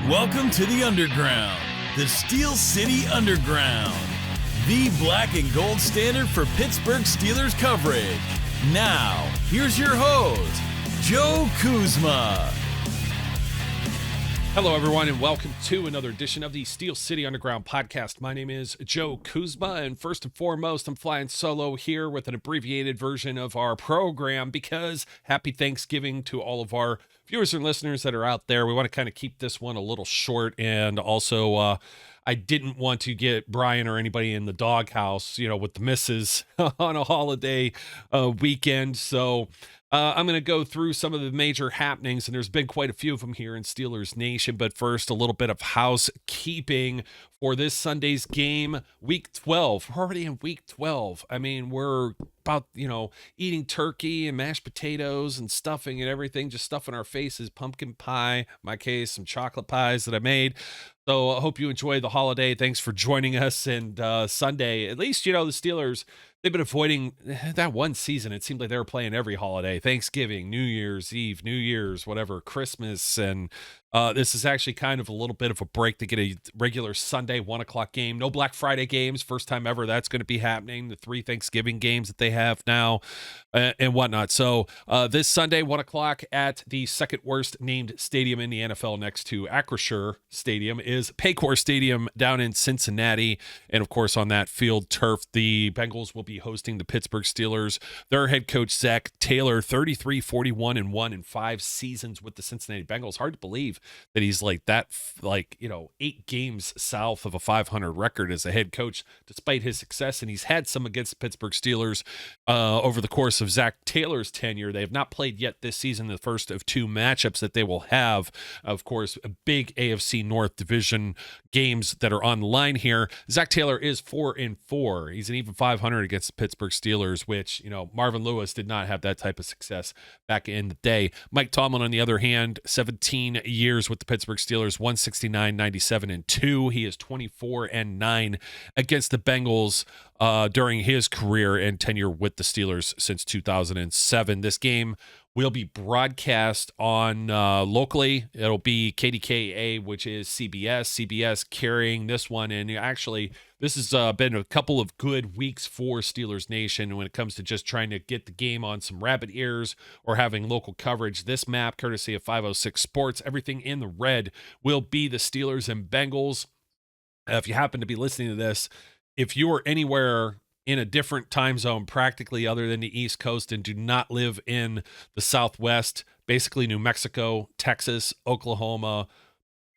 Welcome to the Underground, the Steel City Underground, the black and gold standard for Pittsburgh Steelers coverage. Now, here's your host, Joe Kuzma. Hello, everyone, and welcome to another edition of the Steel City Underground podcast. My name is Joe Kuzma, and first and foremost, I'm flying solo here with an abbreviated version of our program because happy Thanksgiving to all of our viewers and listeners that are out there. We want to kind of keep this one a little short, and also I didn't want to get Brian or anybody in the doghouse, with the missus on a holiday weekend, so I'm going to go through some of the major happenings, and there's been quite a few of them here in Steelers Nation. But first, a little bit of housekeeping for this Sunday's game, Week 12. We're already in Week 12. I mean, we're about, eating turkey and mashed potatoes and stuffing and everything, just stuffing our faces, pumpkin pie, in my case, some chocolate pies that I made. So I hope you enjoy the holiday. Thanks for joining us. And Sunday, at least, the Steelers, they've been avoiding that one season. It seemed like they were playing every holiday, Thanksgiving, New Year's Eve, New Year's, whatever, Christmas. And this is actually kind of a little bit of a break to get a regular Sunday 1:00 game. No Black Friday games. First time ever that's going to be happening. The 3 Thanksgiving games that they have now and whatnot. So this Sunday, 1:00 at the second worst named stadium in the NFL next to Acrisure Stadium is Paycor Stadium down in Cincinnati. And of course, on that field turf, the Bengals will be hosting the Pittsburgh Steelers. Their head coach, Zach Taylor, 33-41-1 in 5 seasons with the Cincinnati Bengals. Hard to believe that he's like that, 8 games south of a 500 record as a head coach, despite his success. And he's had some against the Pittsburgh Steelers over the course of Zach Taylor's tenure. They have not played yet this season, the first of 2 matchups that they will have. Of course, a big AFC North division games that are on the line here. Zach Taylor is 4-4. He's an even 500 against the Pittsburgh Steelers, which, Marvin Lewis did not have that type of success back in the day. Mike Tomlin, on the other hand, 17 years with the Pittsburgh Steelers, 169-97-2. He is 24-9 against the Bengals during his career and tenure with the Steelers since 2007. This game will be broadcast on locally. It'll be KDKA, which is CBS carrying this one. And actually, this has been a couple of good weeks for Steelers Nation when it comes to just trying to get the game on some rabbit ears or having local coverage. This map, courtesy of 506 Sports, everything in the red will be the Steelers and Bengals. If you happen to be listening to this, if you are anywhere in a different time zone practically other than the East Coast and do not live in the Southwest, basically New Mexico, Texas, Oklahoma,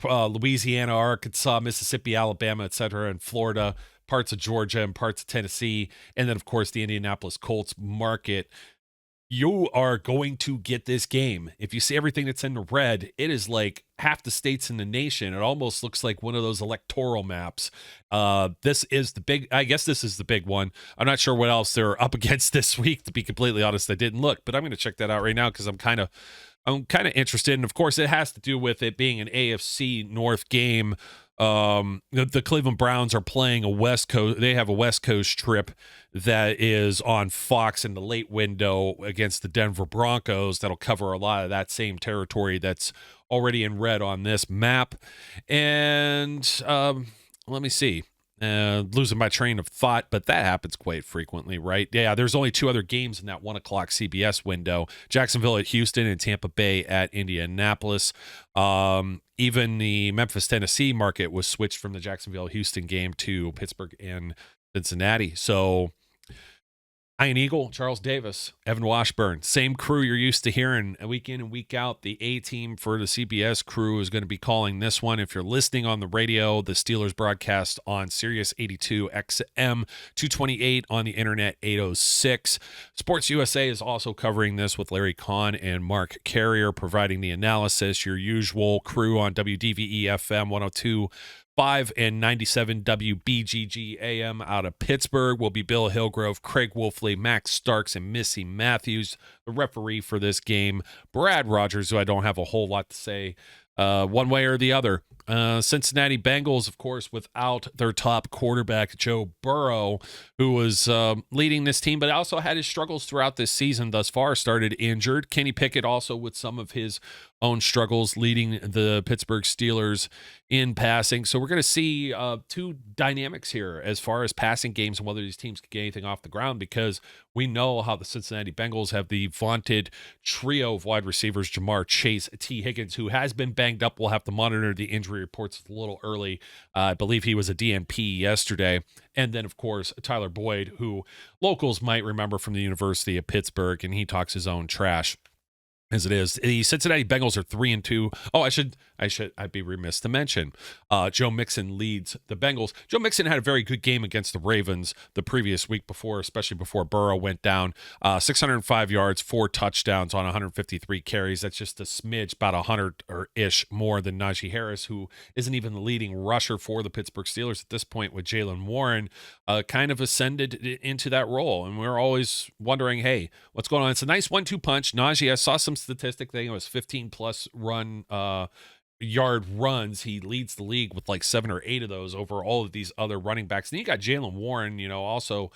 Louisiana, Arkansas, Mississippi, Alabama, etc., and Florida, parts of Georgia and parts of Tennessee, and then, of course, the Indianapolis Colts market, you are going to get this game. If you see everything that's in the red, it is like half the states in the nation. It almost looks like one of those electoral maps. This is the big, I guess this is the big one. I'm not sure what else they're up against this week, to be completely honest. I didn't look, but I'm going to check that out right now because I'm kind of interested. And of course, it has to do with it being an AFC North game. The Cleveland Browns are playing a West Coast. They have a West Coast trip that is on Fox in the late window against the Denver Broncos. That'll cover a lot of that same territory that's already in red on this map. And let me see. Losing my train of thought, but that happens quite frequently, right? Yeah, there's only 2 other games in that 1:00 CBS window: Jacksonville at Houston and Tampa Bay at Indianapolis. Even the Memphis, Tennessee market was switched from the Jacksonville-Houston game to Pittsburgh and Cincinnati. So Ian Eagle, Charles Davis, Evan Washburn, same crew you're used to hearing week in and week out. The A-team for the CBS crew is going to be calling this one. If you're listening on the radio, the Steelers broadcast on Sirius 82 XM 228, on the internet 806. Sports USA is also covering this with Larry Kahn and Mark Carrier providing the analysis. Your usual crew on WDVE FM 102.5 and 97 WBGG AM out of Pittsburgh will be Bill Hillgrove, Craig Wolfley, Max Starks, and Missy Matthews. The referee for this game, Brad Rogers, who I don't have a whole lot to say one way or the other. Cincinnati Bengals, of course, without their top quarterback, Joe Burrow, who was leading this team, but also had his struggles throughout this season thus far, started injured. Kenny Pickett also with some of his own struggles leading the Pittsburgh Steelers in passing. So we're going to see two dynamics here as far as passing games and whether these teams can get anything off the ground, because we know how the Cincinnati Bengals have the vaunted trio of wide receivers, Jamar Chase, T. Higgins, who has been banged up. We'll have to monitor the injury reports a little early. I believe he was a DNP yesterday. And then, of course, Tyler Boyd, who locals might remember from the University of Pittsburgh, and he talks his own trash. As it is, the Cincinnati Bengals are 3-2. Oh, I'd be remiss to mention, Joe Mixon leads the Bengals. Joe Mixon had a very good game against the Ravens the previous week before, especially before Burrow went down. 605 yards, 4 touchdowns on 153 carries. That's just a smidge, about 100 or ish more than Najee Harris, who isn't even the leading rusher for the Pittsburgh Steelers at this point, with Jaylen Warren kind of ascended into that role. And we're always wondering, hey, what's going on? It's a nice 1-2 punch. Najee, I saw some statistic thing. It was 15 plus yard runs. He leads the league with like 7 or 8 of those over all of these other running backs. And you got Jaylen Warren, also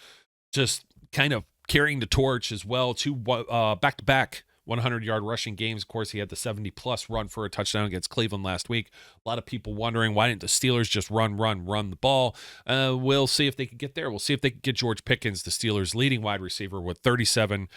just kind of carrying the torch as well. 2 back-to-back 100-yard rushing games. Of course, he had the 70-plus run for a touchdown against Cleveland last week. A lot of people wondering, why didn't the Steelers just run the ball? We'll see if they can get there. We'll see if they can get George Pickens, the Steelers' leading wide receiver, with 37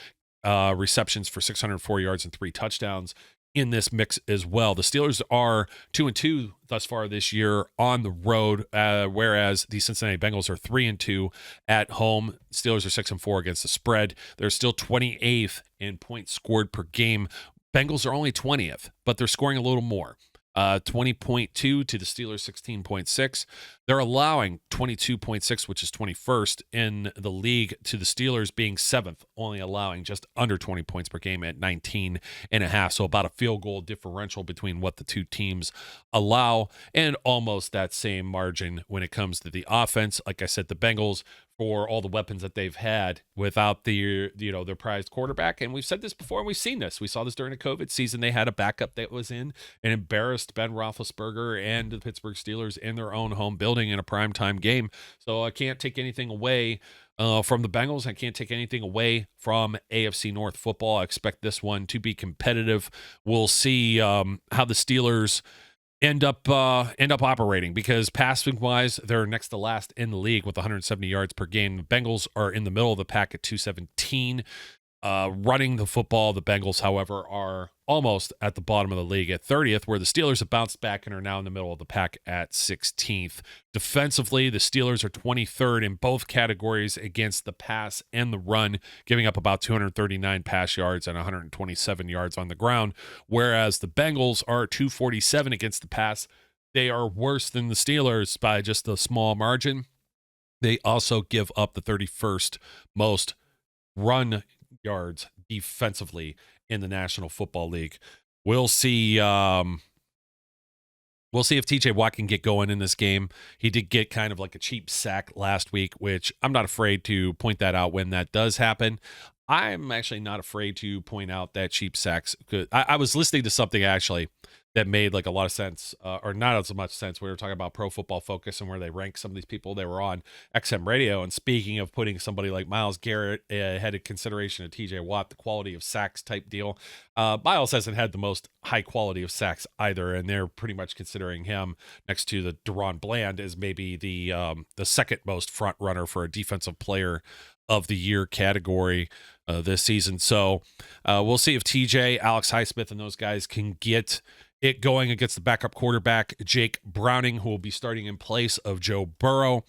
receptions for 604 yards and 3 touchdowns in this mix as well. The Steelers are 2-2 thus far this year on the road, whereas the Cincinnati Bengals are 3-2 at home. Steelers are 6-4 against the spread. They're still 28th in points scored per game. Bengals are only 20th, but they're scoring a little more. 20.2 to the Steelers, 16.6. They're allowing 22.6, which is 21st in the league, to the Steelers being 7th, only allowing just under 20 points per game at 19.5. So about a field goal differential between what the two teams allow, and almost that same margin when it comes to the offense. Like I said, the Bengals, for all the weapons that they've had without their prized quarterback. And we've said this before, and we've seen this. We saw this during the COVID season. They had a backup that was in and embarrassed Ben Roethlisberger and the Pittsburgh Steelers in their own home building in a primetime game. So I can't take anything away from the Bengals. I can't take anything away from AFC North football. I expect this one to be competitive. We'll see how the Steelers end up operating, because passing wise, they're next to last in the league with 170 yards per game. The Bengals are in the middle of the pack at 217. Running the football, the Bengals, however, are almost at the bottom of the league at 30th, where the Steelers have bounced back and are now in the middle of the pack at 16th. Defensively, the Steelers are 23rd in both categories against the pass and the run, giving up about 239 pass yards and 127 yards on the ground, whereas the Bengals are 247 against the pass. They are worse than the Steelers by just a small margin. They also give up the 31st most run yards defensively in the National Football League. We'll see if TJ Watt can get going in this game. He did get kind of like a cheap sack last week, which I'm not afraid to point that out when that does happen. I'm actually not afraid to point out that cheap sacks could. I was listening to something actually that made like a lot of sense, or not as much sense. We were talking about Pro Football Focus and where they rank some of these people. They were on XM Radio, and speaking of putting somebody like Myles Garrett ahead of consideration of TJ Watt, the quality of sacks type deal, Myles hasn't had the most high quality of sacks either, and they're pretty much considering him next to the Deron Bland as maybe the second most front runner for a defensive player of the year category this season. So we'll see if TJ, Alex Highsmith, and those guys can get it going against the backup quarterback, Jake Browning, who will be starting in place of Joe Burrow.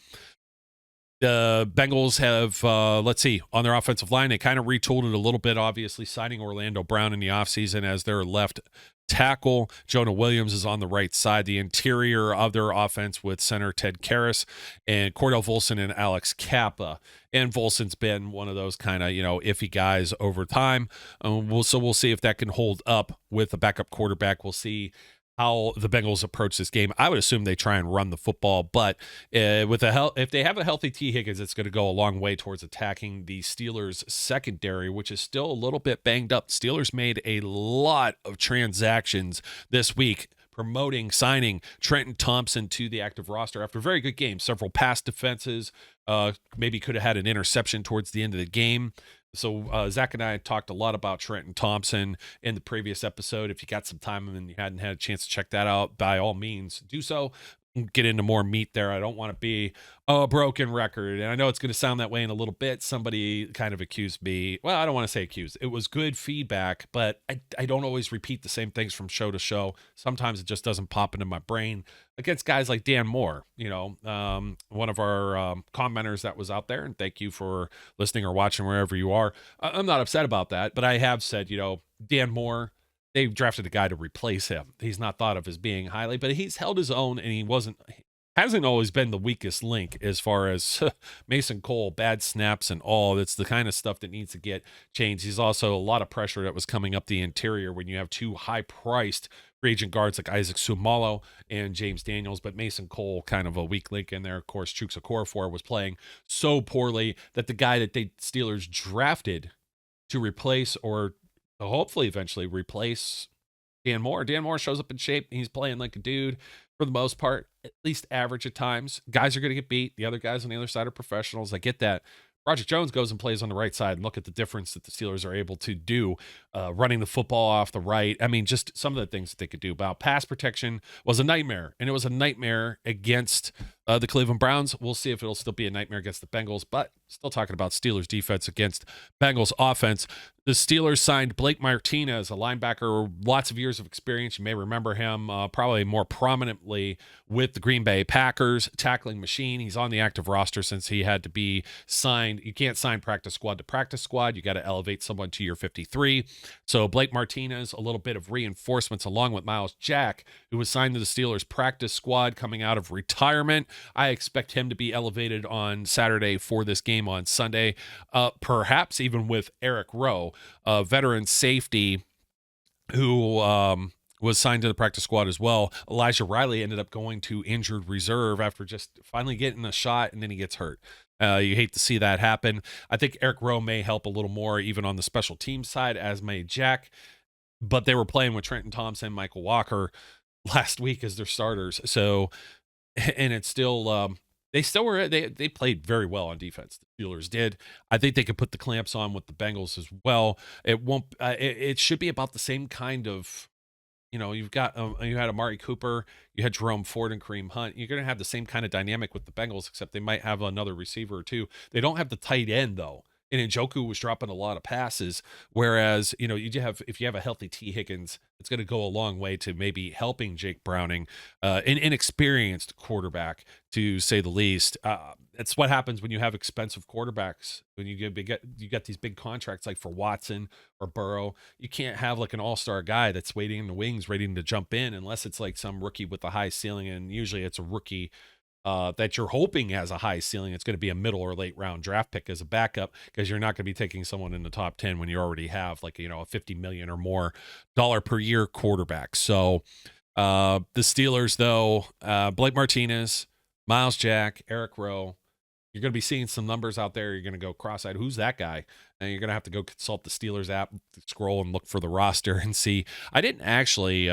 The Bengals have, on their offensive line, they kind of retooled it a little bit, obviously, signing Orlando Brown in the offseason as their left tackle. Jonah Williams is on the right side. The interior of their offense with center Ted Karras and Cordell Volson and Alex Kappa. And Volson's been one of those kind of, iffy guys over time. We'll see if that can hold up with a backup quarterback. We'll see how the Bengals approach this game. I would assume they try and run the football, but if they have a healthy T. Higgins, it's going to go a long way towards attacking the Steelers' secondary, which is still a little bit banged up. Steelers made a lot of transactions this week, signing Trenton Thompson to the active roster after a very good game. Several pass defenses, maybe could have had an interception towards the end of the game. So Zach and I talked a lot about Trenton Thompson in the previous episode. If you got some time and you hadn't had a chance to check that out, by all means, do so. Get into more meat there. I don't want to be a broken record. And I know it's going to sound that way in a little bit. Somebody kind of accused me. Well, I don't want to say accused. It was good feedback, but I don't always repeat the same things from show to show. Sometimes it just doesn't pop into my brain against guys like Dan Moore, one of our commenters that was out there. And thank you for listening or watching wherever you are. I'm not upset about that, but I have said, Dan Moore, they drafted a guy to replace him. He's not thought of as being highly, but he's held his own, and hasn't always been the weakest link as far as Mason Cole, bad snaps and all. That's the kind of stuff that needs to get changed. He's also a lot of pressure that was coming up the interior when you have two high-priced free agent guards like Isaac Sumalo and James Daniels, but Mason Cole kind of a weak link in there. Of course, Chuks Okorafor was playing so poorly that the guy that the Steelers drafted to replace or hopefully eventually replace Dan Moore. Dan Moore shows up in shape. He's playing like a dude for the most part, at least average at times. Guys are going to get beat. The other guys on the other side are professionals. I get that. Roger Jones goes and plays on the right side, and look at the difference that the Steelers are able to do running the football off the right. I mean, just some of the things that they could do. About pass protection was a nightmare, and it was a nightmare against the Cleveland Browns. We'll see if it'll still be a nightmare against the Bengals, but still talking about Steelers defense against Bengals offense. The Steelers signed Blake Martinez, a linebacker, lots of years of experience. You may remember him probably more prominently with the Green Bay Packers, tackling machine. He's on the active roster since he had to be signed. You can't sign practice squad to practice squad. You got to elevate someone to your 53. So Blake Martinez, a little bit of reinforcements along with Myles Jack, who was signed to the Steelers practice squad coming out of retirement. I expect him to be elevated on Saturday for this game on Sunday, perhaps even with Eric Rowe, a veteran safety who was signed to the practice squad as well. Elijah Riley ended up going to injured reserve after just finally getting a shot, and then he gets hurt. You hate to see that happen. I think Eric Rowe may help a little more even on the special team side, as may Jack, but they were playing with Trenton Thompson, Michael Walker last week as their starters. So, and it's still, they played very well on defense. The Steelers did. I think they could put the clamps on with the Bengals as well. It won't, it should be about the same kind of, you had Amari Cooper, you had Jerome Ford and Kareem Hunt. You're going to have the same kind of dynamic with the Bengals, except they might have another receiver or two. They don't have the tight end though. And Njoku was dropping a lot of passes, whereas, if you have a healthy T. Higgins, it's going to go a long way to maybe helping Jake Browning, an inexperienced quarterback, to say the least. It's what happens when you have expensive quarterbacks. When you get these big contracts like for Watson or Burrow, you can't have like an all-star guy that's waiting in the wings, ready to jump in, unless it's like some rookie with a high ceiling, and usually it's a rookie that you're hoping has a high ceiling. It's going to be a middle or late round draft pick as a backup, because you're not going to be taking someone in the top 10 when you already have like, a $50 million or more per year quarterback. So the Steelers though, Blake Martinez, Myles Jack, Eric Rowe, you're going to be seeing some numbers out there. You're going to go cross-eyed. Who's that guy? And you're going to have to go consult the Steelers app, scroll and look for the roster and see. I didn't actually,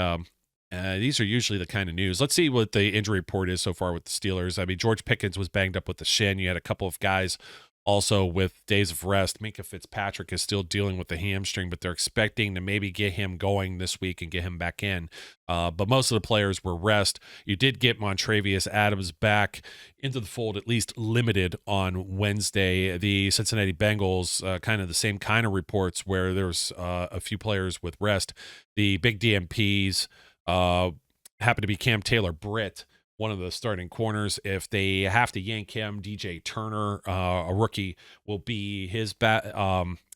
these are usually the kind of news. Let's see what the injury report is so far with the Steelers. I mean, George Pickens was banged up with the shin. You had a couple of guys also with days of rest. Minkah Fitzpatrick is still dealing with the hamstring, but they're expecting to maybe get him going this week and get him back in. But most of the players were rest. You did get Montravius Adams back into the fold, at least limited on Wednesday. The Cincinnati Bengals, kind of the same kind of reports where there's a few players with rest. The big DMPs happen to be Cam Taylor-Britt, one of the starting corners. If they have to yank him, DJ Turner, a rookie, will be his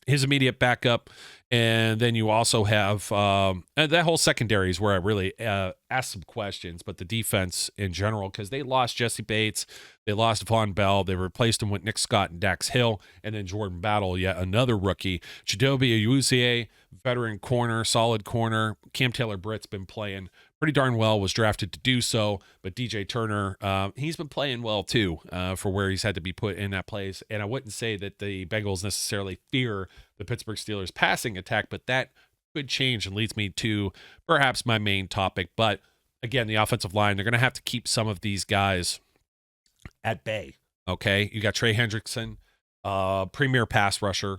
immediate backup. And then you also have that whole secondary is where I really asked some questions, but the defense in general, because they lost Jesse Bates, they lost Von Bell, they replaced him with Nick Scott and Dax Hill, and then Jordan Battle, yet another rookie. Chidobe Awuzie, veteran corner, solid corner. Cam Taylor-Britt's been playing pretty darn well, was drafted to do so, but DJ Turner, he's been playing well too, for where he's had to be put in that place. And I wouldn't say that the Bengals necessarily fear the Pittsburgh Steelers passing attack, but that could change and leads me to perhaps my main topic. But again, the offensive line, they're going to have to keep some of these guys at bay. Okay. You got Trey Hendrickson, premier pass rusher,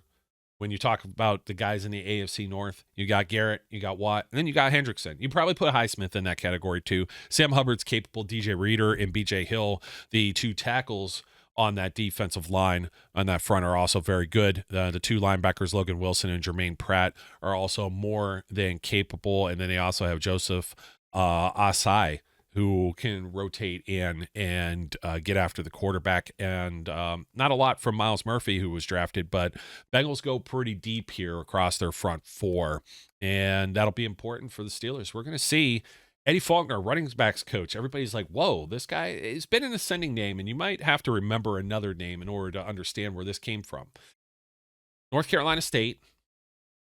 When you talk about the guys in the AFC North, you got Garrett, you got Watt, and then you got Hendrickson. You probably put Highsmith in that category too. Sam Hubbard's capable. DJ Reader and BJ Hill, the two tackles on that defensive line on that front, are also very good. The two linebackers, Logan Wilson and Jermaine Pratt, are also more than capable. And then they also have Joseph Asai, who can rotate in and get after the quarterback. And not a lot from Myles Murphy, who was drafted, but Bengals go pretty deep here across their front four, and that'll be important for the Steelers. We're going to see Eddie Faulkner, running backs coach. Everybody's like, whoa, this guy has been an ascending name, and you might have to remember another name in order to understand where this came from. North Carolina State,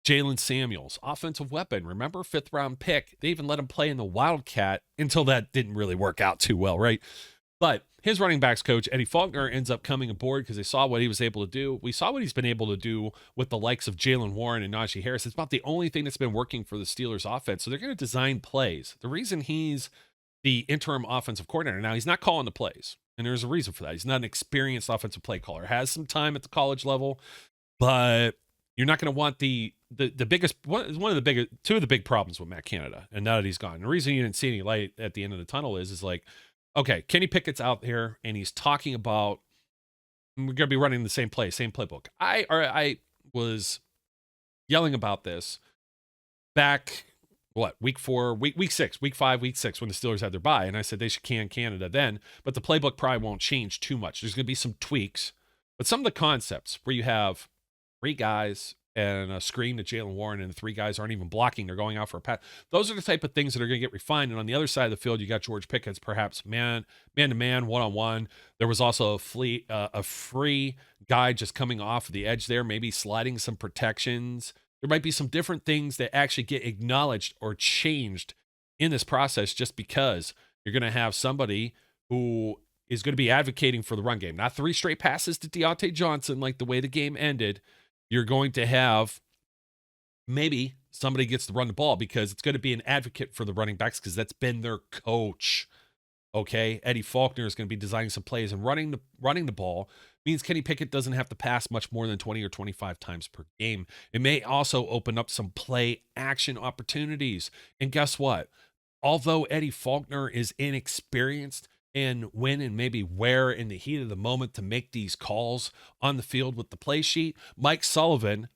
Jalen Samuels, offensive weapon. Remember, 5th-round pick. They even let him play in the Wildcat until that didn't really work out too well, right? But his running backs coach, Eddie Faulkner, ends up coming aboard because they saw what he was able to do. We saw what he's been able to do with the likes of Jalen Warren and Najee Harris. It's about the only thing that's been working for the Steelers offense. So they're going to design plays. The reason he's the interim offensive coordinator now, he's not calling the plays. And there's a reason for that. He's not an experienced offensive play caller. Has some time at the college level, but you're not going to want the biggest one of the biggest two of the big problems with Matt Canada. And now that he's gone, the reason you didn't see any light at the end of the tunnel is like, okay, Kenny Pickett's out here and he's talking about we're going to be running the same play, same playbook. I was yelling about this back week 4, week 6, week 5, week 6 when the Steelers had their bye, and I said they should can Canada then, but the playbook probably won't change too much. There's going to be some tweaks, but some of the concepts where you have 3 guys and a screen to Jalen Warren, and the 3 guys aren't even blocking, they're going out for a pass. Those are the type of things that are going to get refined. And on the other side of the field, you got George Pickett's perhaps man-to-man, one-on-one. There was also a free guy just coming off the edge there, maybe sliding some protections. There might be some different things that actually get acknowledged or changed in this process just because you're going to have somebody who is going to be advocating for the run game. Not 3 straight passes to Deontay Johnson like the way the game ended. You're going to have maybe somebody gets to run the ball because it's going to be an advocate for the running backs because that's been their coach. Okay, Eddie Faulkner is going to be designing some plays, and running the ball means Kenny Pickett doesn't have to pass much more than 20 or 25 times per game. It may also open up some play action opportunities. And guess what? Although Eddie Faulkner is inexperienced and when and maybe where in the heat of the moment to make these calls on the field with the play sheet, Mike Sullivan,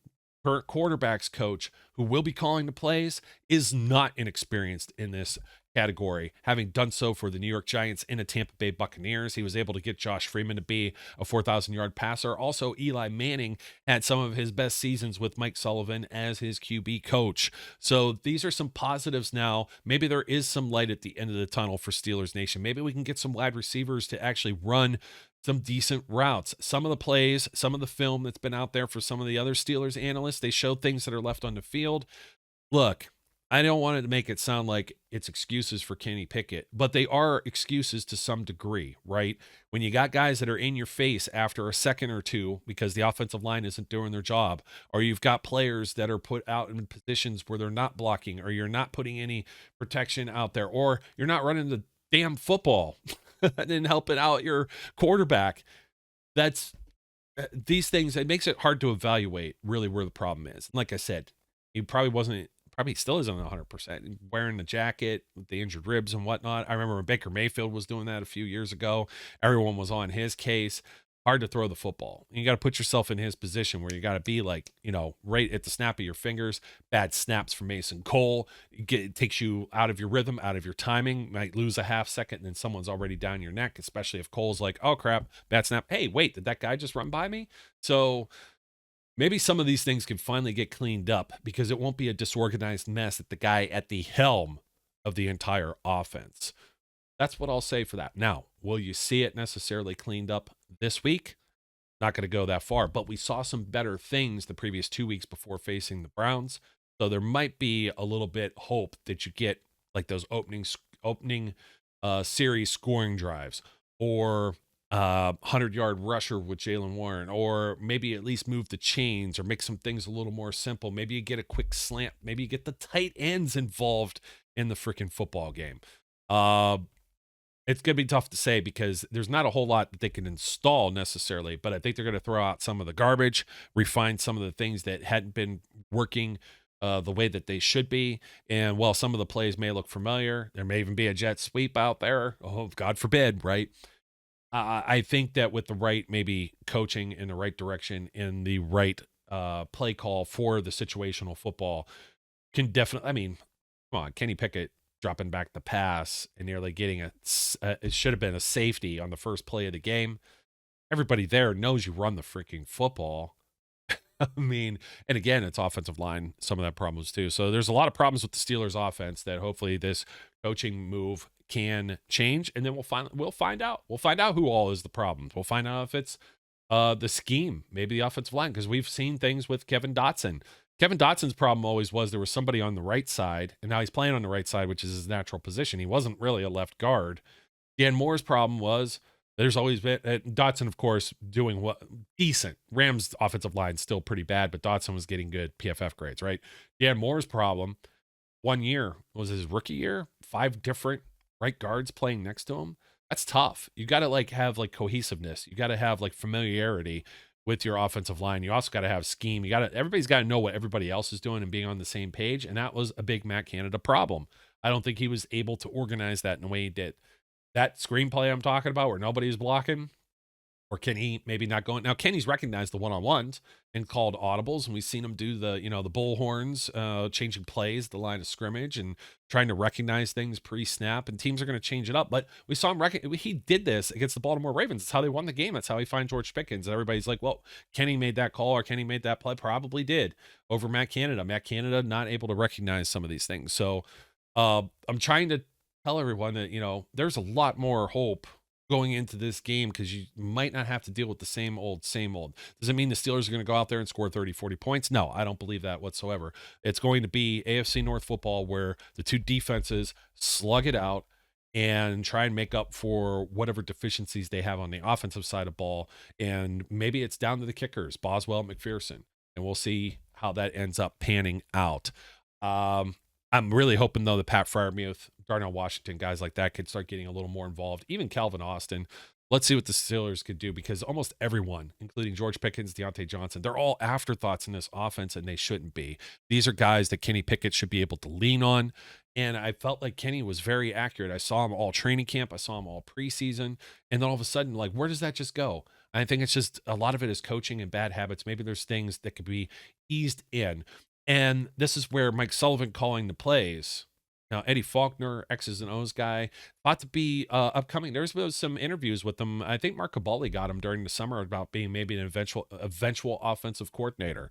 current quarterbacks coach, who will be calling the plays, is not inexperienced in this category, having done so for the New York Giants and the Tampa Bay Buccaneers. He was able to get Josh Freeman to be a 4,000-yard passer. Also, Eli Manning had some of his best seasons with Mike Sullivan as his QB coach. So these are some positives now. Maybe there is some light at the end of the tunnel for Steelers Nation. Maybe we can get some wide receivers to actually run some decent routes. Some of the plays, some of the film that's been out there for some of the other Steelers analysts, they show things that are left on the field. Look, I don't want to make it sound like it's excuses for Kenny Pickett, but they are excuses to some degree, right? When you got guys that are in your face after a second or two because the offensive line isn't doing their job, or you've got players that are put out in positions where they're not blocking, or you're not putting any protection out there, or you're not running the damn football and helping out your quarterback. That's these things. It makes it hard to evaluate really where the problem is. Like I said, he probably still isn't 100%. Wearing the jacket with the injured ribs and whatnot. I remember when Baker Mayfield was doing that a few years ago. Everyone was on his case. Hard to throw the football. You got to put yourself in his position where you got to be like, right at the snap of your fingers. Bad snaps from Mason Cole. It takes you out of your rhythm, out of your timing. Might lose a half second and then someone's already down your neck, especially if Cole's like, oh crap, bad snap. Hey, wait, did that guy just run by me? So maybe some of these things can finally get cleaned up because it won't be a disorganized mess at the guy at the helm of the entire offense. That's what I'll say for that. Now, will you see it necessarily cleaned up this week? Not going to go that far, but we saw some better things the previous 2 weeks before facing the Browns. So there might be a little bit hope that you get like those opening series scoring drives, or 100-yard rusher with Jalen Warren, or maybe at least move the chains or make some things a little more simple. Maybe you get a quick slant. Maybe you get the tight ends involved in the freaking football game. It's going to be tough to say because there's not a whole lot that they can install necessarily, but I think they're going to throw out some of the garbage, refine some of the things that hadn't been working the way that they should be. And while some of the plays may look familiar, there may even be a jet sweep out there. Oh, God forbid, right? I think that with the right maybe coaching in the right direction and the right play call for the situational football can definitely, I mean, come on, Kenny Pickett dropping back the pass and nearly getting it should have been a safety on the first play of the game. Everybody there knows you run the freaking football. I mean, and again, it's offensive line, some of that problems too. So there's a lot of problems with the Steelers offense that hopefully this coaching move can change. And then we'll find out. We'll find out who all is the problem. We'll find out if it's the scheme, maybe the offensive line, because we've seen things with Kevin Dotson. Kevin Dotson's problem always was there was somebody on the right side, and now he's playing on the right side, which is his natural position. He wasn't really a left guard. Dan Moore's problem was there's always been Dotson, of course, doing what decent. Rams' offensive line still pretty bad, but Dotson was getting good PFF grades, right? Dan Moore's problem, 1 year was his rookie year, 5 different right guards playing next to him. That's tough. You got to have cohesiveness. You got to have familiarity with your offensive line. You also got to have scheme. Everybody's got to know what everybody else is doing and being on the same page. And that was a big Matt Canada problem. I don't think he was able to organize that in the way he did. That screenplay I'm talking about where nobody's blocking, or Kenny maybe not going. Now, Kenny's recognized the one-on-ones and called audibles, and we've seen him do the bullhorns, changing plays, the line of scrimmage, and trying to recognize things pre-snap, and teams are going to change it up. But we saw him he did this against the Baltimore Ravens. That's how they won the game. That's how he finds George Pickens. And everybody's like, well, Kenny made that call or Kenny made that play. Probably did over Matt Canada. Matt Canada not able to recognize some of these things. So I'm trying to tell everyone that, there's a lot more hope going into this game because you might not have to deal with the same old. Does it mean the Steelers are going to go out there and score 30, 40 points? No, I don't believe that whatsoever. It's going to be AFC North football where the two defenses slug it out and try and make up for whatever deficiencies they have on the offensive side of ball. And maybe it's down to the kickers, Boswell, McPherson, and we'll see how that ends up panning out. I'm really hoping, though, that Pat Freiermuth, Darnell Washington, guys like that could start getting a little more involved. Even Calvin Austin. Let's see what the Steelers could do because almost everyone, including George Pickens, Deontay Johnson, they're all afterthoughts in this offense, and they shouldn't be. These are guys that Kenny Pickett should be able to lean on, and I felt like Kenny was very accurate. I saw him all training camp. I saw him all preseason, and then all of a sudden, where does that just go? I think it's just a lot of it is coaching and bad habits. Maybe there's things that could be eased in. And this is where Mike Sullivan calling the plays. Now, Eddie Faulkner, X's and O's guy, thought to be upcoming. There's some interviews with him. I think Mark Cabali got him during the summer about being maybe an eventual offensive coordinator.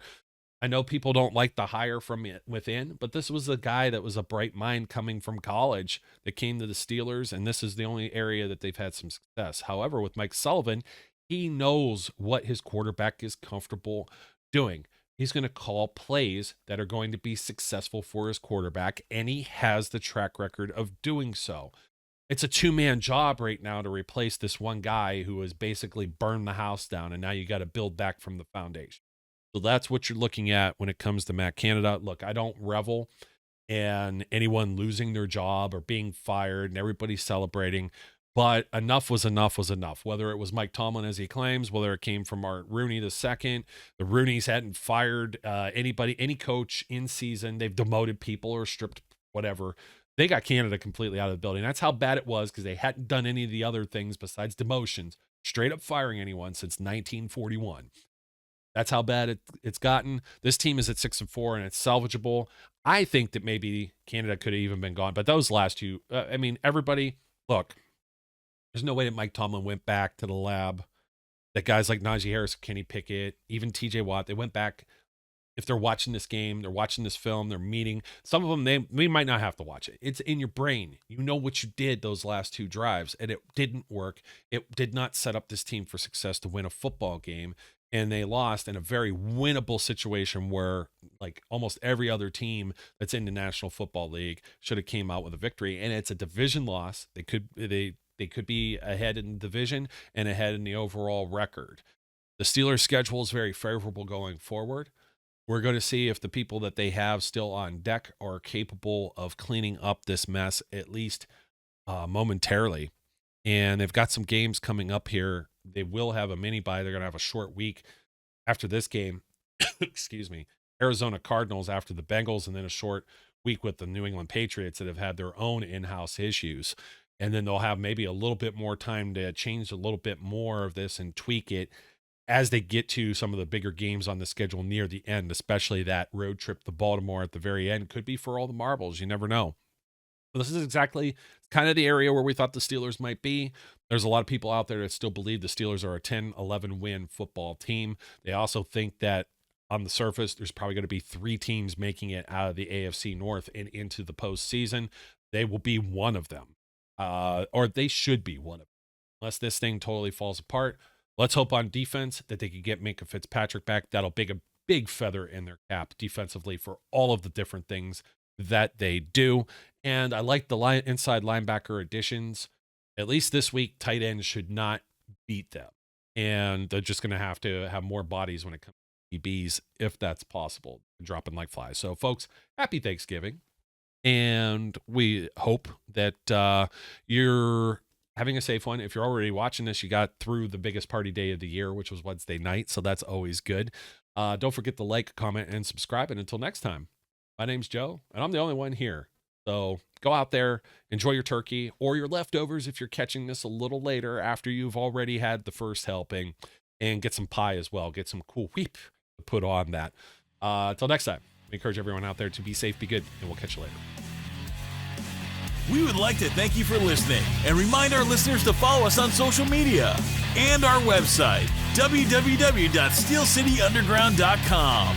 I know people don't like the hire from within, but this was a guy that was a bright mind coming from college that came to the Steelers, and this is the only area that they've had some success. However, with Mike Sullivan, he knows what his quarterback is comfortable doing. He's going to call plays that are going to be successful for his quarterback, and he has the track record of doing so. It's a two-man job right now to replace this one guy who has basically burned the house down, and now you got to build back from the foundation. So that's what you're looking at when it comes to Matt Canada. Look, I don't revel in anyone losing their job or being fired and everybody celebrating. But enough was enough was enough, whether it was Mike Tomlin, as he claims, whether it came from Art Rooney II. The Rooneys hadn't fired any coach in season. They've demoted people or stripped whatever. They got Canada completely out of the building. That's how bad it was because they hadn't done any of the other things besides demotions, straight up firing anyone since 1941. That's how bad it's gotten. This team is at 6-4 and it's salvageable. I think that maybe Canada could have even been gone. But those last two, everybody, look. There's no way that Mike Tomlin went back to the lab. That guys like Najee Harris, Kenny Pickett, even TJ Watt, they went back. If they're watching this game, they're watching this film, they're meeting. Some of them, we might not have to watch it. It's in your brain. You know what you did those last two drives, and it didn't work. It did not set up this team for success to win a football game, and they lost in a very winnable situation where almost every other team that's in the National Football League should have came out with a victory, and it's a division loss. They could be ahead in the division and ahead in the overall record. The Steelers' schedule is very favorable going forward. We're going to see if the people that they have still on deck are capable of cleaning up this mess, at least momentarily. and they've got some games coming up here. They will have a mini bye. They're going to have a short week after this game. Excuse me. Arizona Cardinals after the Bengals, and then a short week with the New England Patriots that have had their own in-house issues. And then they'll have maybe a little bit more time to change a little bit more of this and tweak it as they get to some of the bigger games on the schedule near the end, especially that road trip to Baltimore at the very end. Could be for all the marbles. You never know. But this is exactly kind of the area where we thought the Steelers might be. There's a lot of people out there that still believe the Steelers are a 10-11 win football team. They also think that on the surface, there's probably going to be 3 teams making it out of the AFC North and into the postseason. They will be one of them, or they should be one of them, unless this thing totally falls apart. Let's hope on defense that they can get Minkah Fitzpatrick back. That'll be a big feather in their cap defensively for all of the different things that they do. And I like the inside linebacker additions. At least this week, tight ends should not beat them. And they're just going to have more bodies when it comes to DBs, if that's possible, dropping like flies. So, folks, happy Thanksgiving. And we hope that you're having a safe one. If you're already watching this, you got through the biggest party day of the year, which was Wednesday night. So that's always good. Don't forget to like, comment, and subscribe. And until next time, my name's Joe, and I'm the only one here. So go out there, enjoy your turkey or your leftovers if you're catching this a little later after you've already had the first helping, and get some pie as well. Get some cool whip to put on that. Until next time, we encourage everyone out there to be safe, be good, and we'll catch you later. We would like to thank you for listening and remind our listeners to follow us on social media and our website, www.steelcityunderground.com.